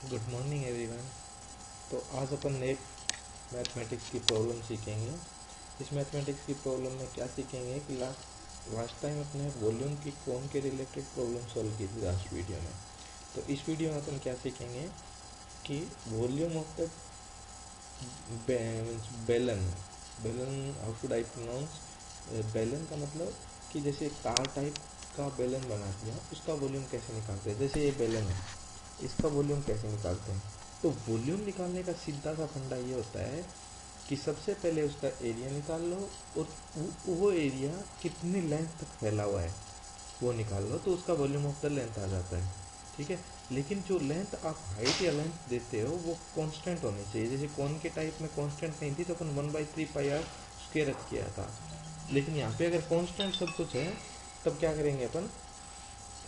Good morning everyone. तो आज अपन एक मैथमेटिक्स की प्रॉब्लम सीखेंगे। इस मैथमेटिक्स की प्रॉब्लम में क्या सीखेंगे कि लास्ट टाइम अपने वॉल्यूम की कोन के रिलेटेड प्रॉब्लम सॉल्व की थी लास्ट वीडियो में। तो इस वीडियो में अपन क्या सीखेंगे कि वॉल्यूम ऑफ द बेलन हाउ शुड आई प्रोनाउंस बेलन का मतलब कि जैसे कार टाइप का बेलन बना दिया उसका वॉल्यूम कैसे निकालते हैं। जैसे ये बेलन है, इसका वॉल्यूम कैसे निकालते हैं। तो वॉल्यूम निकालने का सीधा सा फंडा ये होता है कि सबसे पहले उसका एरिया निकाल लो और वो एरिया कितनी लेंथ तक फैला हुआ है वो निकाल लो, तो उसका वॉल्यूम ऑफ द लेंथ आ जाता है। ठीक है, लेकिन जो लेंथ आप हाइट या लेंथ देते हो वो कांस्टेंट होनी चाहिए। जैसे कौन के टाइप में कांस्टेंट नहीं थी तो अपन 1/3 पाई आर स्क्वायर रख किया था, लेकिन यहाँ पे अगर कांस्टेंट सब कुछ है तब क्या करेंगे अपन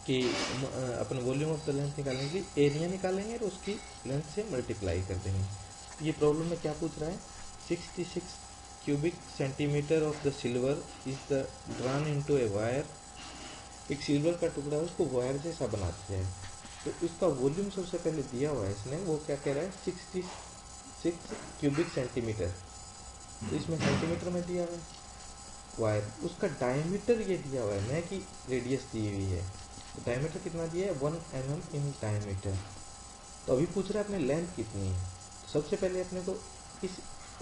कि upon volume of the length निकालने के लिए एरिया निकालेंगे और उसकी लेंथ से मल्टीप्लाई कर देंगे। ये प्रॉब्लम में क्या पूछ रहा है, 66 cubic centimetre of the silver is the drawn into a wire. एक सिल्वर का टुकड़ा है उसको वायर जैसा बनाते हैं, तो इसका वॉल्यूम सबसे पहले दिया हुआ है इसने, वो क्या कह रहा है 66 क्यूबिक सेंटीमीटर। तो इसमें सेंटीमीटर में दिया हुआ है वायर, उसका डायमीटर ये दिया हुआ है, न कि रेडियस दी हुई है। तो डायमीटर कितना दिया है 1 mm इन डायमीटर। तो अभी पूछ रहा है अपने लेंथ कितनी है। तो सबसे पहले अपने को इस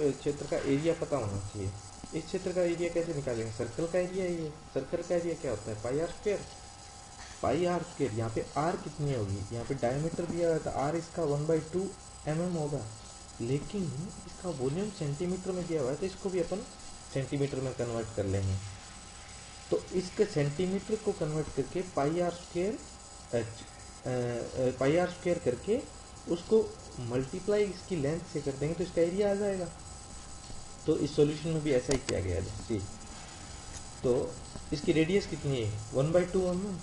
क्षेत्र का एरिया पता होना चाहिए। इस क्षेत्र का एरिया कैसे निकालेंगे, सर्कल का एरिया है ये। सर्कल का एरिया क्या होता है pi r square. Pi r square यहाँ पे आर कितनी होगी, यहाँ पे डायमीटर दिया हुआ है तो आर इसका 1/2 mm होगा, लेकिन इसका वॉल्यूम सेंटीमीटर में दिया हुआ है तो इसको भी अपन सेंटीमीटर में कन्वर्ट कर लेंगे। तो इसके सेंटीमीटर को कन्वर्ट करके पाई आर स्क्वायर करके उसको मल्टीप्लाई इसकी लेंथ से कर देंगे तो इसका एरिया आ जाएगा। तो इस सॉल्यूशन में भी ऐसा ही किया गया है जी। तो इसकी रेडियस कितनी है 1/2 mm,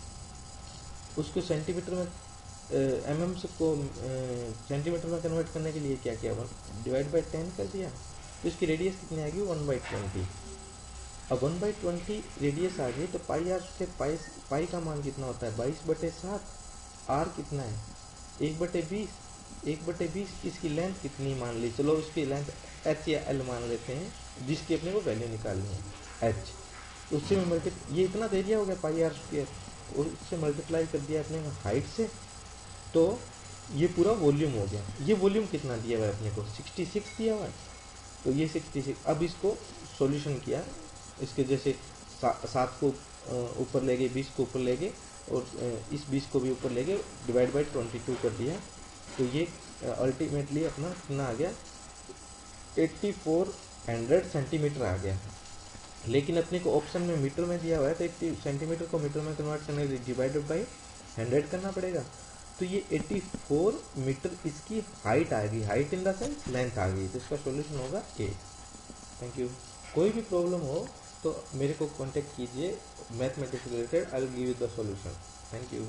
उसको सेंटीमीटर में mm से को सेंटीमीटर में कन्वर्ट करने के लिए क्या किया 1/10 कर दिया, तो इसकी रेडियस कितनी आएगी 1/20। अब 1/20 रेडियस आ गई तो पाई आर स्क्वायर पाई का मान कितना होता है 22/7। आर कितना है 1/20। 1/20 इसकी लेंथ कितनी मान ली, चलो इसकी लेंथ एच या एल मान लेते हैं जिसकी अपने को वैल्यू निकालनी है एच। उससे में ये इतना दे दिया हो गया पाई आर स्क्वायर और उससे मल्टीप्लाई कर दिया अपने हाइट से, तो ये पूरा वॉल्यूम हो गया। ये वॉल्यूम कितना दिया हुआ है अपने को 66 दिया हुआ है, तो ये 66। अब इसको सॉल्यूशन किया, इसके जैसे 7 को ऊपर ले गए, 20 को ऊपर ले गए और इस 20 को भी ऊपर ले गए, डिवाइड बाई 22 कर दिया। तो ये अल्टीमेटली अपना कितना आ गया 8400 सेंटीमीटर आ गया। लेकिन अपने को ऑप्शन में मीटर में दिया हुआ है तो 80 सेंटीमीटर को मीटर में कन्वर्ट करने के लिए डिवाइडेड बाई 100 करना पड़ेगा। तो ये 84 मीटर इसकी हाइट आ गई, height in the sense length आ गई, तो इसका सॉल्यूशन होगा ए। Thank you. कोई भी प्रॉब्लम हो तो मेरे को कांटेक्ट कीजिए mathematics related, I will give you the solution. Thank you.